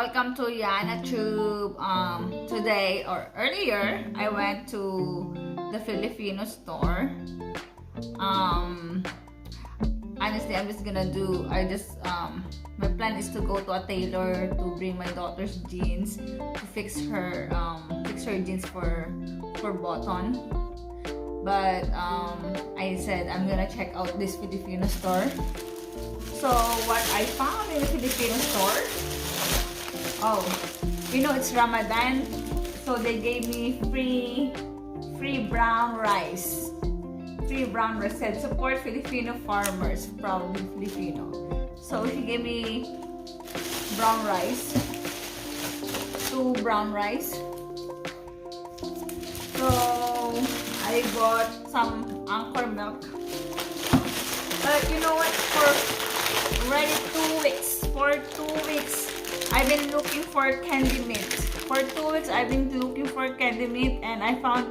Welcome to Yana Tube. Today or earlier, I went to the Filipino store. Honestly, I'm just gonna do. My plan is to go to a tailor to bring my daughter's jeans to fix her jeans for button. But I said I'm gonna check out this Filipino store. So what I found in the Filipino store, it's Ramadan, so they gave me free brown rice. Free brown rice, said support Filipino farmers, proudly Filipino. So she gave me brown rice, 2 brown rice. So I bought some Anchor milk. But you know what? For 2 weeks, I've been looking for candy mint. For 2 weeks, I've been looking for candy mint, and I found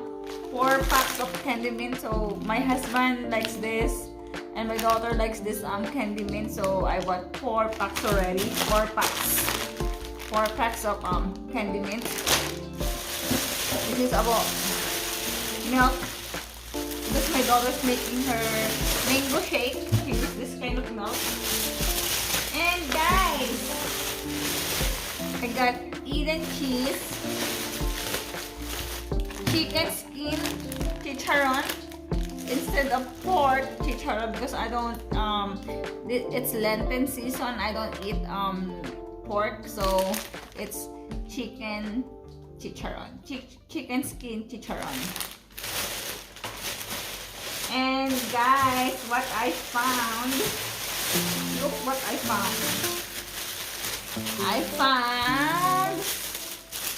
4 packs of candy mint. So my husband likes this, and my daughter likes this candy mint. So I bought 4 packs already. 4 packs of candy mint. This is about milk, because my daughter's making her mango shake. She uses this kind of milk. And guys, I got Eden cheese, chicken skin chicharron instead of pork chicharron, because I don't it's Lenten season. I don't eat pork, so it's chicken chicharron, chicken skin chicharron. And guys, what I found, look what I found. I found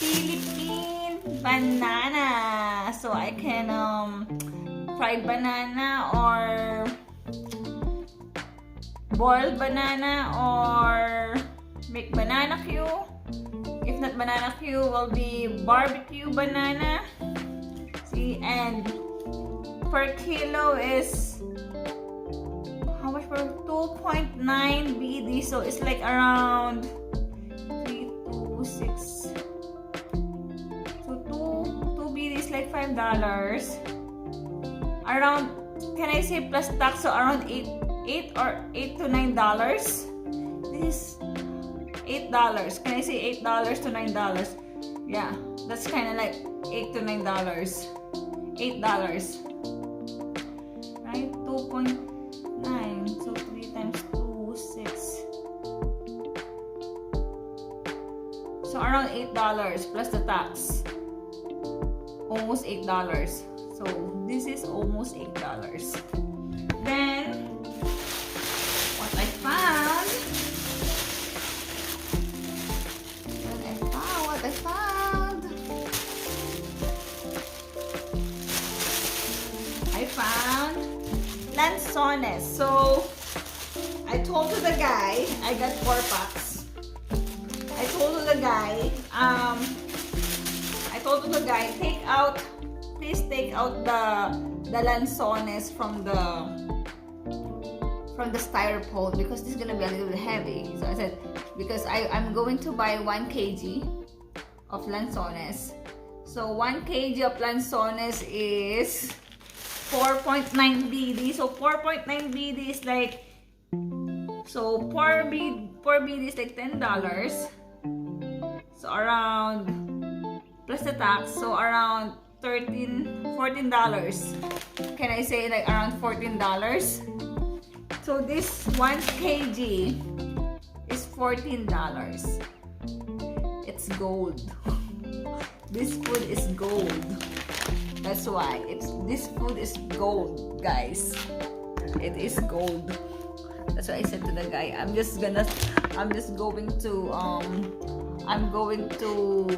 Philippine banana. So I can fried banana or boiled banana or make banana Q. If not banana Q, will be barbecue banana. See, and per kilo is how much? For 2.9 BD, so it's like around 326. So 2 BD is like $5. Around, can I say plus tax? So around $8 to $9. This is $8. Can I say $8 to $9? Yeah, that's kind of like $8 to $9. $8. Right? 2.9. So 3 times 2, 6. So around $8 plus the tax. Almost $8. So this is almost $8. Then what I found. I found lansones. So I told to the guy, I got 4 packs. I told to the guy, please take out the lansones from the styrofoam, because this is gonna be a little bit heavy. So I said, because I'm going to buy 1 kg of lansones. So 1 kg of lansones is 4.9 BD. So 4.9 BD is like, so 4 BD is like $10. So around, plus the tax, so around $14. Can I say like around $14? So this 1 kg is $14. It's gold. This food is gold. That's why this food is gold, guys. It is gold. That's why I said to the guy, I'm going to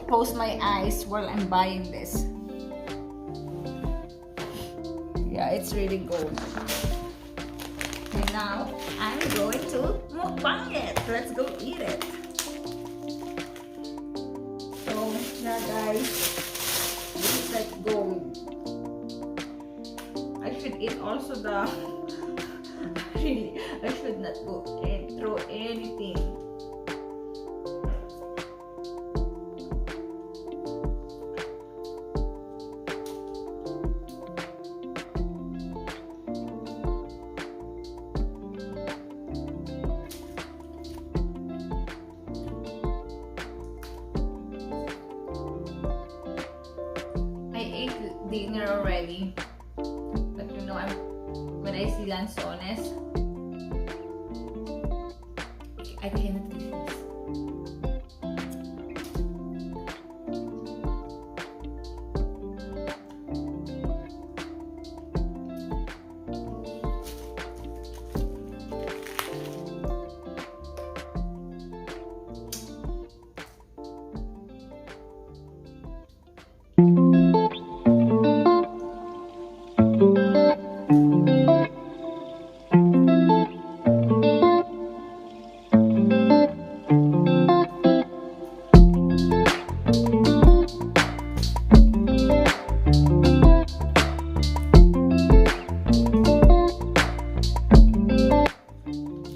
close my eyes while I'm buying this. Yeah, it's really gold. And now I'm going to mukbang it. Let's go eat it. So yeah, guys, this is like gold. I should eat also the really, I should not go and throw anything. dinner already. But you know, when I see lansones, I cannot resist.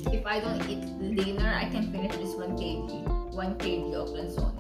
If I don't eat dinner, I can finish this 1 kg of lansones.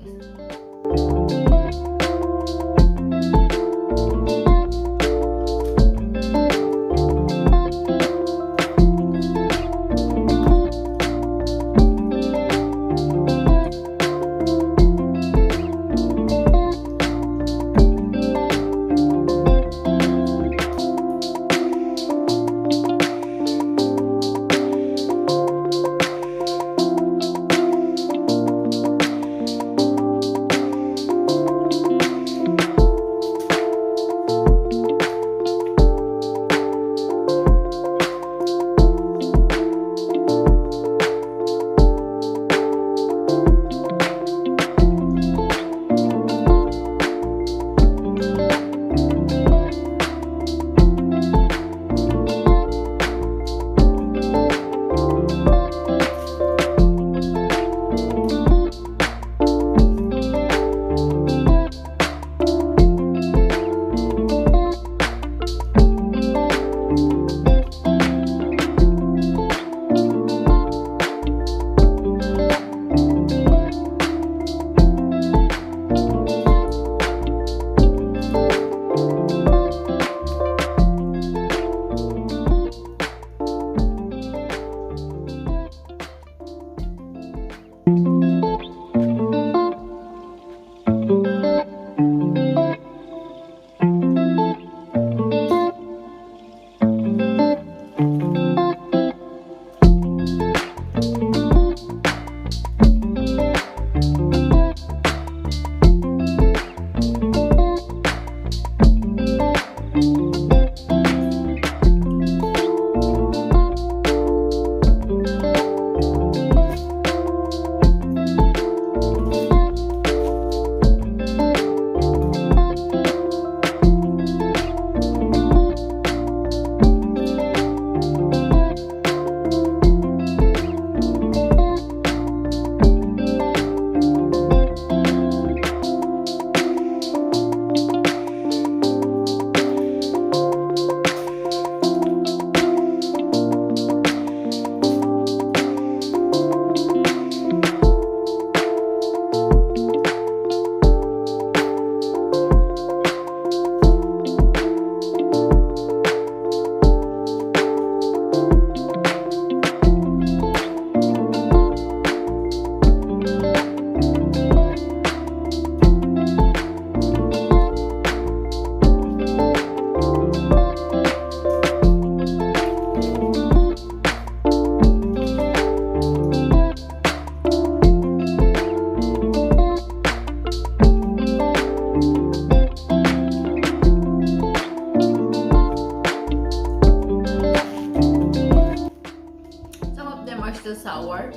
still sour.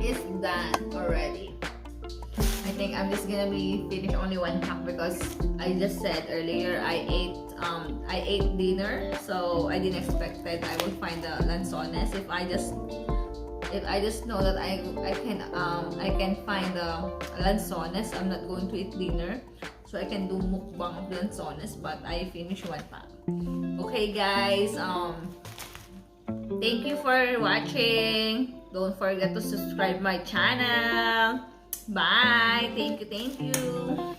is done already. I think I'm just gonna be finish only one pack because I just said earlier I ate dinner, so I didn't expect that I will find the lansones. If I just know that I can find the lansones, I'm not going to eat dinner, so I can do mukbang of lansones. But I finished one pack. Okay, guys. Thank you for watching. Don't forget to subscribe my channel. Bye. Thank you.